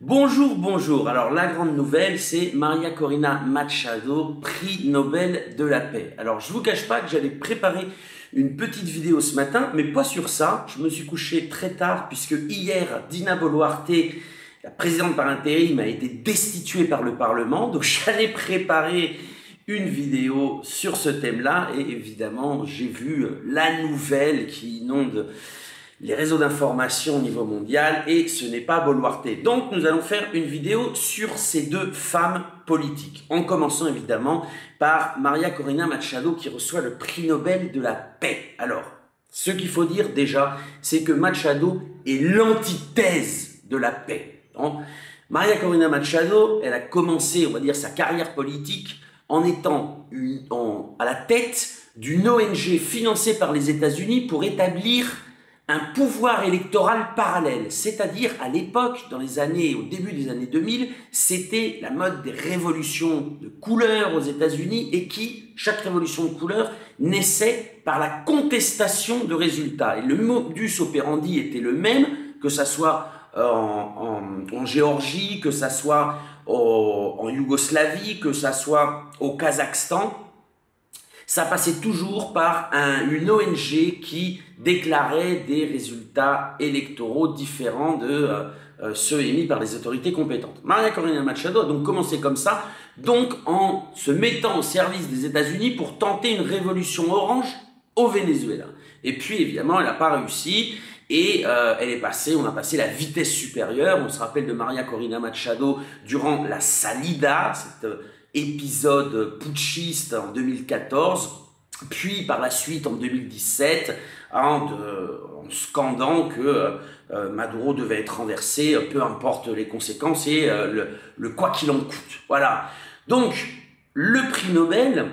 Bonjour, bonjour. Alors la grande nouvelle, c'est Maria Corina Machado, prix Nobel de la paix. Alors je vous cache pas que j'avais préparé une petite vidéo ce matin, mais pas sur ça. Je me suis couché très tard puisque hier, Dina Boluarte, la présidente par intérim, a été destituée par le Parlement. Donc j'allais préparer une vidéo sur ce thème-là et évidemment j'ai vu la nouvelle qui inonde les réseaux d'information au niveau mondial et ce n'est pas Boluarte. Donc nous allons faire une vidéo sur ces deux femmes politiques, en commençant évidemment par Maria Corina Machado qui reçoit le prix Nobel de la paix. Alors, ce qu'il faut dire déjà, c'est que Machado est l'antithèse de la paix. Maria Corina Machado, elle a commencé, on va dire, sa carrière politique en étant à la tête d'une ONG financée par les États-Unis pour établir un pouvoir électoral parallèle, c'est-à-dire à l'époque, au début des années 2000, c'était la mode des révolutions de couleur aux États-Unis et chaque révolution de couleur naissait par la contestation de résultats. Et le modus operandi était le même, que ça soit en Géorgie, que ça soit en Yougoslavie, que ça soit au Kazakhstan. Ça passait toujours par une ONG qui déclarait des résultats électoraux différents de ceux émis par les autorités compétentes. Maria Corina Machado a donc commencé comme ça, donc en se mettant au service des États-Unis pour tenter une révolution orange au Venezuela. Et puis évidemment, elle n'a pas réussi et on a passé la vitesse supérieure. On se rappelle de Maria Corina Machado durant la Salida, cette épisode putschiste en 2014, puis par la suite en 2017, en scandant que Maduro devait être renversé, peu importe les conséquences, et le quoi qu'il en coûte. Voilà. Donc, le prix Nobel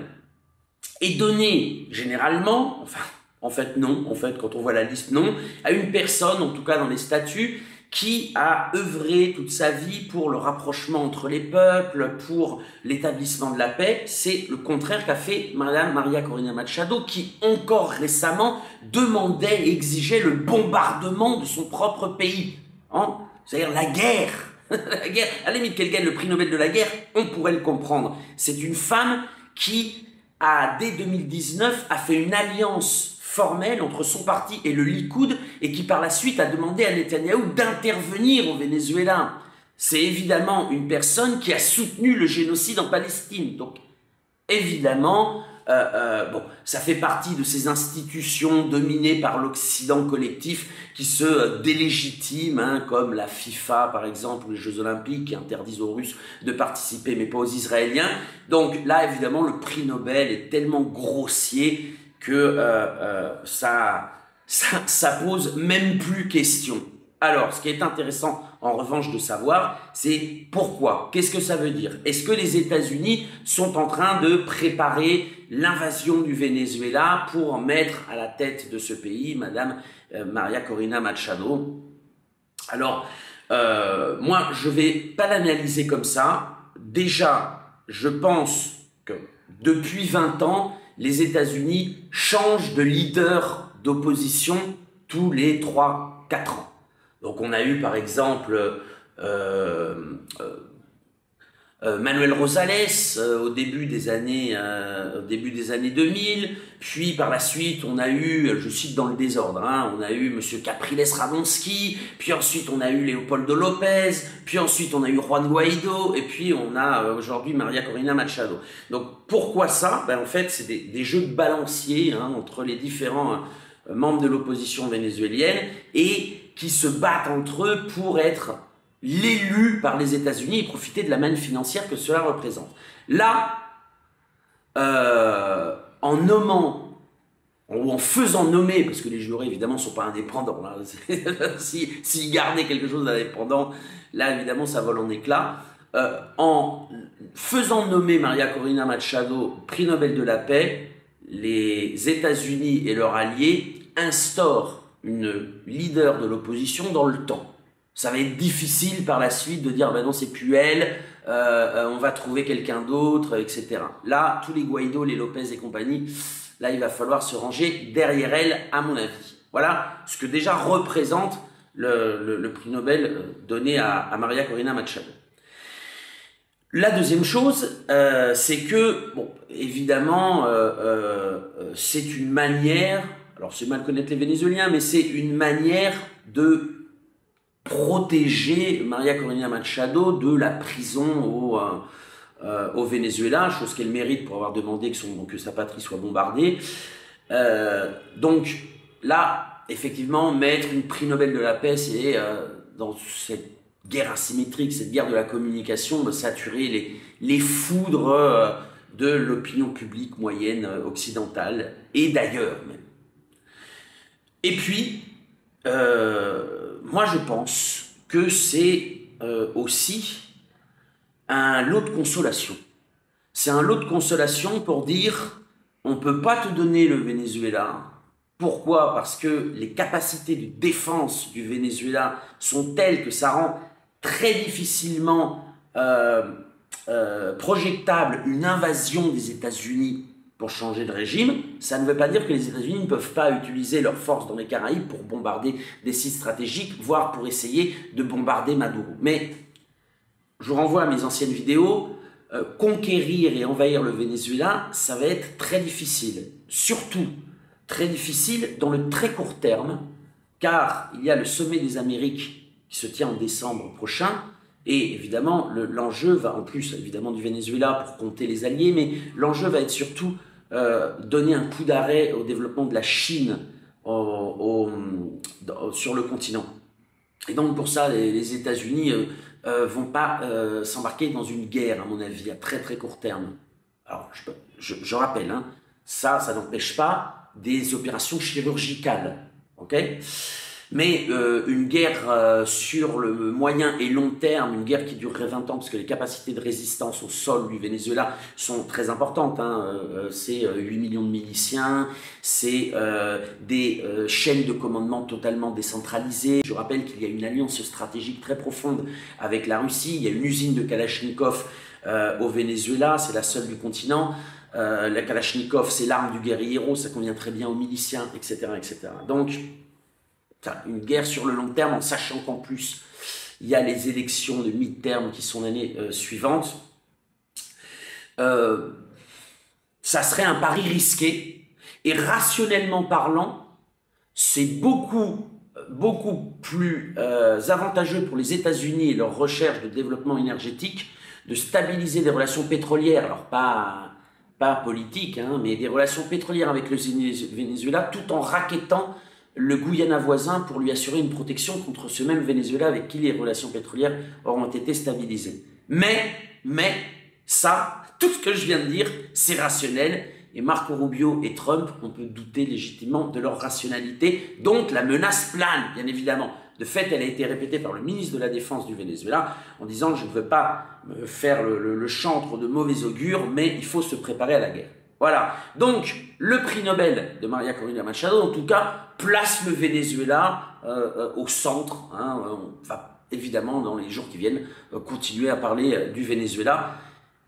est donné généralement, quand on voit la liste, non, à une personne, en tout cas dans les statuts, qui a œuvré toute sa vie pour le rapprochement entre les peuples, pour l'établissement de la paix. C'est le contraire qu'a fait Madame Maria Corina Machado, qui encore récemment demandait et exigeait le bombardement de son propre pays. C'est-à-dire la guerre. La guerre. À la limite qu'elle gagne le prix Nobel de la guerre, on pourrait le comprendre. C'est une femme qui, dès 2019, a fait une alliance formelle entre son parti et le Likoud et qui par la suite a demandé à Netanyahou d'intervenir au Venezuela. C'est évidemment une personne qui a soutenu le génocide en Palestine. Donc évidemment, ça fait partie de ces institutions dominées par l'Occident collectif qui se délégitiment, comme la FIFA par exemple, ou les Jeux Olympiques qui interdisent aux Russes de participer mais pas aux Israéliens. Donc là évidemment le prix Nobel est tellement grossier que ça pose même plus question. Alors, ce qui est intéressant, en revanche, de savoir, c'est pourquoi. Qu'est-ce que ça veut dire? Est-ce que les États-Unis sont en train de préparer l'invasion du Venezuela pour mettre à la tête de ce pays Madame Maria Corina Machado? Alors, moi, je vais pas l'analyser comme ça. Déjà, je pense que depuis 20 ans, les États-Unis changent de leader d'opposition tous les 3-4 ans. Donc on a eu par exemple Manuel Rosales au début des années 2000, puis par la suite on a eu, je cite dans le désordre, on a eu Monsieur Capriles Radonski, puis ensuite on a eu Leopoldo López, puis ensuite on a eu Juan Guaido, et puis on a aujourd'hui Maria Corina Machado. Donc pourquoi ça? En fait c'est des jeux de balancier entre les différents membres de l'opposition vénézuélienne et qui se battent entre eux pour être l'élu par les États-Unis et profiter de la manne financière que cela représente. Là, en nommant, ou en faisant nommer, parce que les jurés évidemment ne sont pas indépendants, s'ils gardaient quelque chose d'indépendant, là évidemment ça vole en éclats, en faisant nommer Maria Corina Machado prix Nobel de la paix, les États-Unis et leurs alliés instaurent une leader de l'opposition dans le temps. Ça va être difficile par la suite de dire non c'est plus elle, on va trouver quelqu'un d'autre, etc. Là, tous les Guaido, les Lopez et compagnie, là il va falloir se ranger derrière elle à mon avis. Voilà ce que déjà représente le prix Nobel donné à Maria Corina Machado. La deuxième chose, c'est que, bon, évidemment, c'est une manière, alors c'est mal connaître les Vénézuéliens, mais c'est une manière de protéger Maria Corina Machado de la prison au Venezuela, chose qu'elle mérite pour avoir demandé que sa patrie soit bombardée. Donc là, effectivement, mettre une prix Nobel de la paix, c'est dans cette guerre asymétrique, cette guerre de la communication, de saturer les foudres de l'opinion publique moyenne occidentale et d'ailleurs même. Et puis, moi je pense que c'est aussi un lot de consolation. C'est un lot de consolation pour dire on ne peut pas te donner le Venezuela. Pourquoi? Parce que les capacités de défense du Venezuela sont telles que ça rend très difficilement projectable une invasion des États-Unis pour changer de régime. Ça ne veut pas dire que les États-Unis ne peuvent pas utiliser leurs forces dans les Caraïbes pour bombarder des sites stratégiques, voire pour essayer de bombarder Maduro. Mais je vous renvoie à mes anciennes vidéos. Conquérir et envahir le Venezuela, ça va être très difficile. Surtout très difficile dans le très court terme, car il y a le sommet des Amériques qui se tient en décembre prochain, et évidemment, l'enjeu va, en plus évidemment du Venezuela pour compter les alliés, mais l'enjeu va être surtout donner un coup d'arrêt au développement de la Chine sur le continent. Et donc pour ça, les États-Unis vont pas s'embarquer dans une guerre, à mon avis, à très très court terme. Alors, je rappelle, hein, ça n'empêche pas des opérations chirurgicales, ok? Mais une guerre sur le moyen et long terme, une guerre qui durerait 20 ans, parce que les capacités de résistance au sol du Venezuela sont très importantes. Hein. C'est 8 millions de miliciens, c'est des chaînes de commandement totalement décentralisées. Je rappelle qu'il y a une alliance stratégique très profonde avec la Russie. Il y a une usine de Kalachnikov au Venezuela, c'est la seule du continent. La Kalachnikov, c'est l'arme du guerriero, ça convient très bien aux miliciens, etc. etc. Donc, une guerre sur le long terme, en sachant qu'en plus, il y a les élections de mi-terme qui sont l'année suivante. Ça serait un pari risqué. Et rationnellement parlant, c'est beaucoup plus avantageux pour les États-Unis et leur recherche de développement énergétique de stabiliser des relations pétrolières, alors pas politiques, hein, mais des relations pétrolières avec le Venezuela, tout en rackettant le Guyana voisin pour lui assurer une protection contre ce même Venezuela avec qui les relations pétrolières auront été stabilisées. Mais, ça, tout ce que je viens de dire, c'est rationnel. Et Marco Rubio et Trump, on peut douter légitimement de leur rationalité. Donc la menace plane, bien évidemment. De fait, elle a été répétée par le ministre de la Défense du Venezuela en disant « Je ne veux pas me faire le chantre de mauvais augure, mais il faut se préparer à la guerre ». Voilà, donc le prix Nobel de Maria Corina Machado, en tout cas, place le Venezuela au centre. Hein. On va évidemment, dans les jours qui viennent, continuer à parler du Venezuela.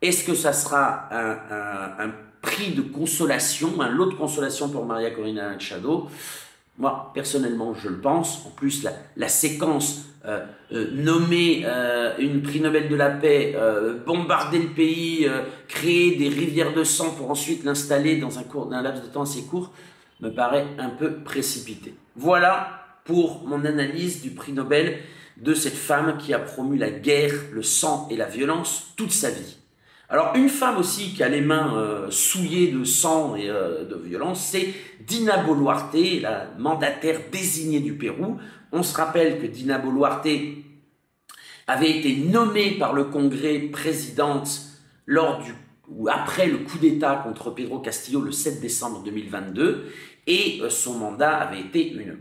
Est-ce que ça sera un prix de consolation, un lot de consolation pour Maria Corina Machado? Moi, personnellement, je le pense. En plus, la séquence nommer une prix Nobel de la paix, bombarder le pays, créer des rivières de sang pour ensuite l'installer dans un laps de temps assez court, me paraît un peu précipité. Voilà pour mon analyse du prix Nobel de cette femme qui a promu la guerre, le sang et la violence toute sa vie. Alors, une femme aussi qui a les mains souillées de sang et de violence, c'est Dina Boluarte, la mandataire désignée du Pérou. On se rappelle que Dina Boluarte avait été nommée par le Congrès présidente après le coup d'État contre Pedro Castillo le 7 décembre 2022, et son mandat a été une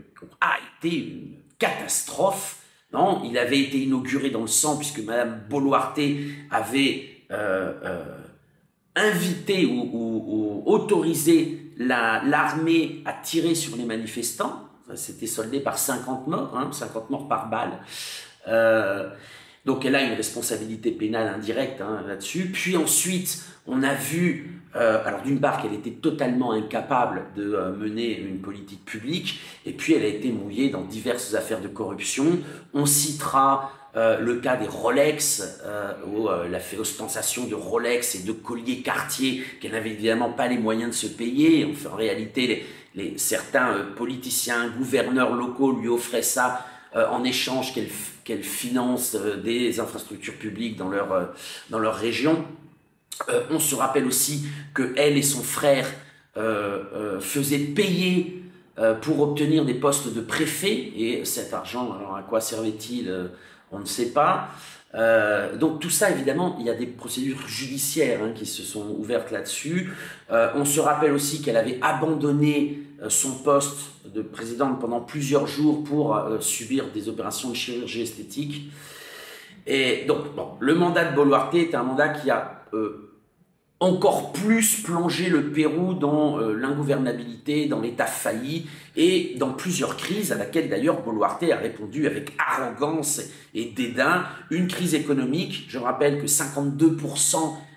catastrophe. Non, il avait été inauguré dans le sang puisque Madame Boluarte avait invité ou autorisé l'armée à tirer sur les manifestants. Ça s'était soldé par 50 morts, hein, 50 morts par balle. Donc elle a une responsabilité pénale indirecte là-dessus. Puis ensuite, on a vu, alors d'une part qu'elle était totalement incapable de mener une politique publique, et puis elle a été mouillée dans diverses affaires de corruption. On citera le cas des Rolex, où elle a fait ostentation de Rolex et de colliers Cartier qu'elle n'avait évidemment pas les moyens de se payer. Enfin, en réalité, certains politiciens, gouverneurs locaux lui offraient ça en échange qu'elle finance des infrastructures publiques dans leur région. On se rappelle aussi que elle et son frère faisaient payer pour obtenir des postes de préfet, et cet argent, alors à quoi servait-il, on ne sait pas. Donc tout ça, évidemment, il y a des procédures judiciaires qui se sont ouvertes là-dessus. On se rappelle aussi qu'elle avait abandonné son poste de présidente pendant plusieurs jours pour subir des opérations de chirurgie esthétique. Et donc, bon, le mandat de Boluarte est un mandat qui a encore plus plongé le Pérou dans l'ingouvernabilité, dans l'état failli et dans plusieurs crises à laquelle d'ailleurs Boluarte a répondu avec arrogance et dédain. Une crise économique, je rappelle que 52%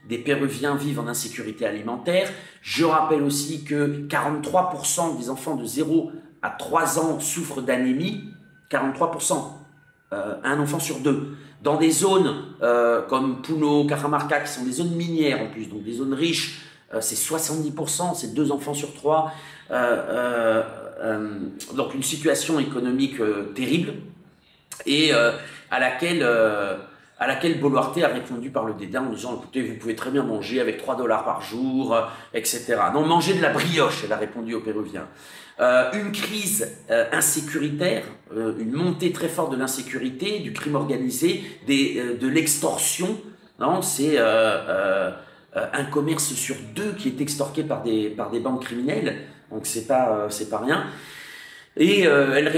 des Péruviens vivent en insécurité alimentaire. Je rappelle aussi que 43% des enfants de 0 à 3 ans souffrent d'anémie. 43%, un enfant sur deux. Dans des zones comme Puno, Cajamarca, qui sont des zones minières en plus, donc des zones riches, c'est 70%, c'est 2 enfants sur 3. Donc une situation économique terrible, et à laquelle Boluarte a répondu par le dédain en disant « Écoutez, vous pouvez très bien manger avec 3 $ par jour, etc. » Non, manger de la brioche, elle a répondu aux Péruviens. Une crise insécuritaire, une montée très forte de l'insécurité, du crime organisé, de l'extorsion. Non, c'est un commerce sur 2 qui est extorqué par des bandes criminelles, donc c'est pas rien. Et elle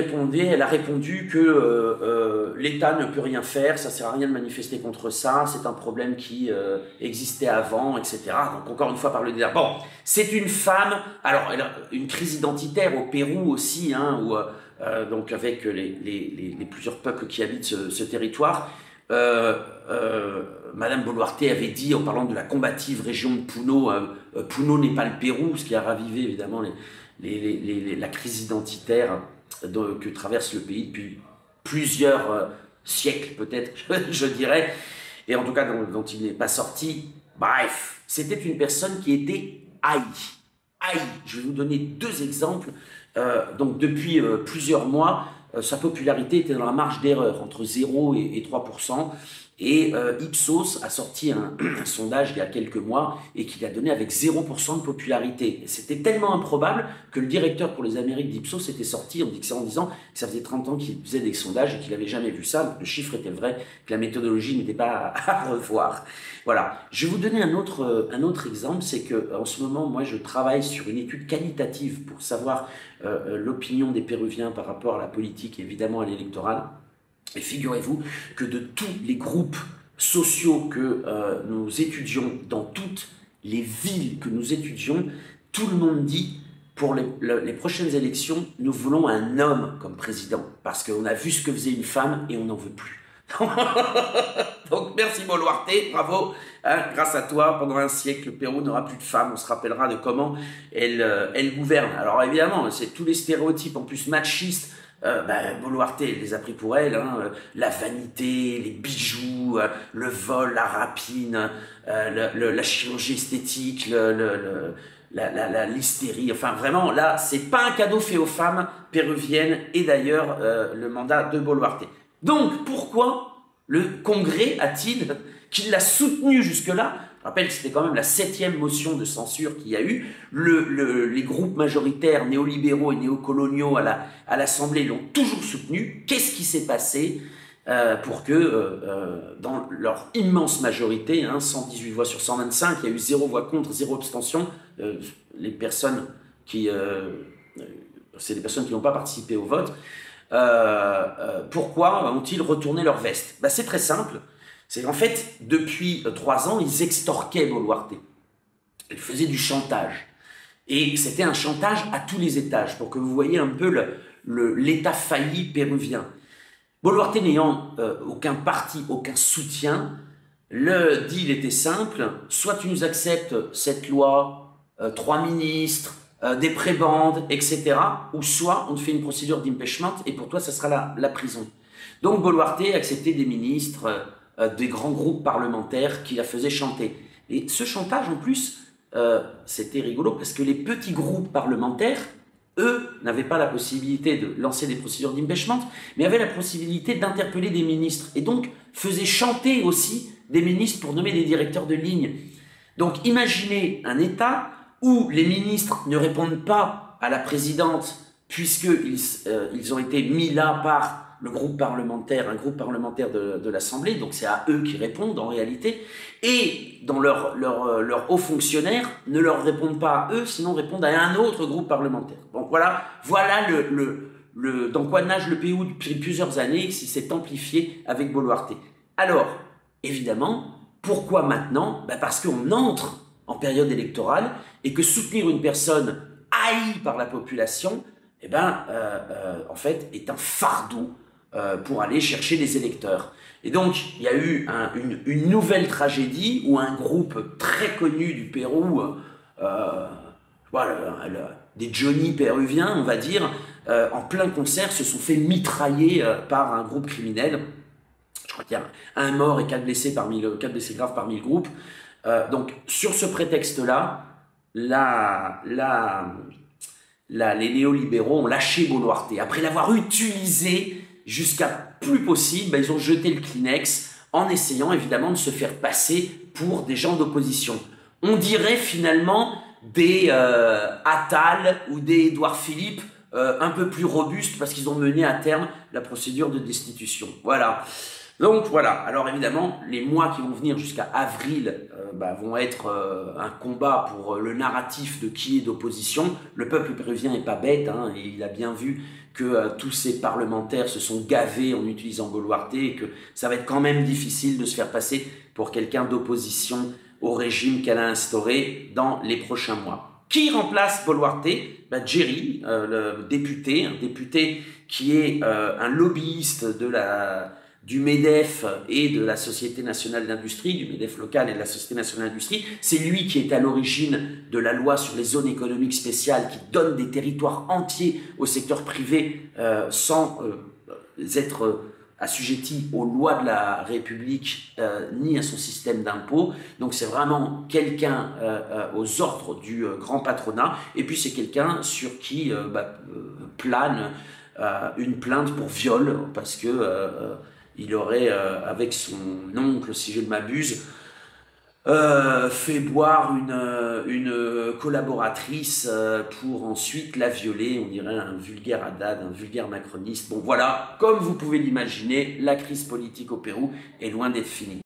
a répondu que l'État ne peut rien faire, ça sert à rien de manifester contre ça, c'est un problème qui existait avant, etc. Donc encore une fois par le dédain. Bon, c'est une femme, alors elle a une crise identitaire au Pérou aussi, où, donc avec les plusieurs peuples qui habitent ce territoire. Madame Boluarte avait dit, en parlant de la combative région de Puno, Puno n'est pas le Pérou, ce qui a ravivé évidemment la crise identitaire que traverse le pays depuis plusieurs siècles peut-être, je dirais, et en tout cas dont il n'est pas sorti. Bref, c'était une personne qui était haïe. Je vais vous donner 2 exemples. Donc depuis plusieurs mois, sa popularité était dans la marge d'erreur, entre 0 et 3%. Et Ipsos a sorti un sondage il y a quelques mois et qui l'a donné avec 0% de popularité. C'était tellement improbable que le directeur pour les Amériques d'Ipsos était sorti en disant que ça faisait 30 ans qu'il faisait des sondages et qu'il n'avait jamais vu ça. Donc le chiffre était vrai, que la méthodologie n'était pas à revoir. Voilà. Je vais vous donner un autre exemple, c'est que en ce moment, moi, je travaille sur une étude qualitative pour savoir l'opinion des Péruviens par rapport à la politique et évidemment à l'électoral. Et figurez-vous que de tous les groupes sociaux que nous étudions, dans toutes les villes que nous étudions, tout le monde dit, pour les prochaines élections, nous voulons un homme comme président, parce qu'on a vu ce que faisait une femme et on n'en veut plus. Donc merci Boluarte, bravo, grâce à toi, pendant un siècle, le Pérou n'aura plus de femmes, on se rappellera de comment elle gouverne. Alors évidemment, c'est tous les stéréotypes, en plus machistes, Boluarte les a pris pour elle, la vanité, les bijoux, le vol, la rapine, la chirurgie esthétique, l'hystérie, enfin vraiment là c'est pas un cadeau fait aux femmes péruviennes, et d'ailleurs le mandat de Boluarte. Donc pourquoi le Congrès a-t-il, qui l'a soutenu jusque-là? Je rappelle que c'était quand même la 7e motion de censure qu'il y a eu. Les groupes majoritaires néolibéraux et néocoloniaux à l'Assemblée l'ont toujours soutenu. Qu'est-ce qui s'est passé pour que, dans leur immense majorité, 118 voix sur 125, il y a eu 0 voix contre, 0 abstention, c'est les personnes qui n'ont pas participé au vote. Pourquoi ont-ils retourné leur veste? C'est très simple. C'est qu'en fait, depuis 3 ans, ils extorquaient Boluarte. Ils faisaient du chantage. Et c'était un chantage à tous les étages, pour que vous voyez un peu l'état failli péruvien. Boluarte n'ayant aucun parti, aucun soutien, le deal était simple, soit tu nous acceptes cette loi, 3 ministres, des prébendes, etc., ou soit on te fait une procédure d'impeachment et pour toi ça sera la prison. Donc Boluarte acceptait des ministres, des grands groupes parlementaires qui la faisaient chanter. Et ce chantage en plus, c'était rigolo parce que les petits groupes parlementaires, eux, n'avaient pas la possibilité de lancer des procédures d'impeachment, mais avaient la possibilité d'interpeller des ministres et donc faisaient chanter aussi des ministres pour nommer des directeurs de ligne. Donc imaginez un État où les ministres ne répondent pas à la présidente puisqu'ils ont été mis là par le groupe parlementaire, un groupe parlementaire de l'Assemblée, donc c'est à eux qui répondent en réalité, et dans leurs hauts fonctionnaires ne leur répondent pas à eux, sinon répondent à un autre groupe parlementaire. Bon voilà dans quoi nage le pays depuis plusieurs années, qui s'est amplifié avec Boluarte. Alors, évidemment, pourquoi maintenant? Parce qu'on entre en période électorale et que soutenir une personne haïe par la population, en fait, est un fardeau pour aller chercher des électeurs. Et donc, il y a eu une nouvelle tragédie où un groupe très connu du Pérou, des Johnny péruviens, on va dire, en plein concert, se sont fait mitrailler par un groupe criminel. Je crois qu'il y a un mort et 4 blessés graves parmi le groupe. Donc, sur ce prétexte-là, les néolibéraux ont lâché Boluarte. Après l'avoir utilisé jusqu'à plus possible, ils ont jeté le Kleenex en essayant évidemment de se faire passer pour des gens d'opposition. On dirait finalement des Attal ou des Édouard Philippe un peu plus robustes parce qu'ils ont mené à terme la procédure de destitution. Voilà. Donc voilà, alors évidemment, les mois qui vont venir jusqu'à avril vont être un combat pour le narratif de qui est d'opposition. Le peuple péruvien n'est pas bête, hein, et il a bien vu que tous ces parlementaires se sont gavés en utilisant Boluarte et que ça va être quand même difficile de se faire passer pour quelqu'un d'opposition au régime qu'elle a instauré dans les prochains mois. Qui remplace Boluarte? Jerry, un député qui est un lobbyiste du MEDEF et de la Société Nationale d'Industrie, du MEDEF local et de la Société Nationale d'Industrie. C'est lui qui est à l'origine de la loi sur les zones économiques spéciales qui donne des territoires entiers au secteur privé sans être assujetti aux lois de la République ni à son système d'impôt. Donc c'est vraiment quelqu'un aux ordres du grand patronat. Et puis c'est quelqu'un sur qui plane une plainte pour viol parce que il aurait, avec son oncle, si je ne m'abuse, fait boire une collaboratrice pour ensuite la violer. On dirait un vulgaire Haddad, un vulgaire macroniste. Bon voilà, comme vous pouvez l'imaginer, la crise politique au Pérou est loin d'être finie.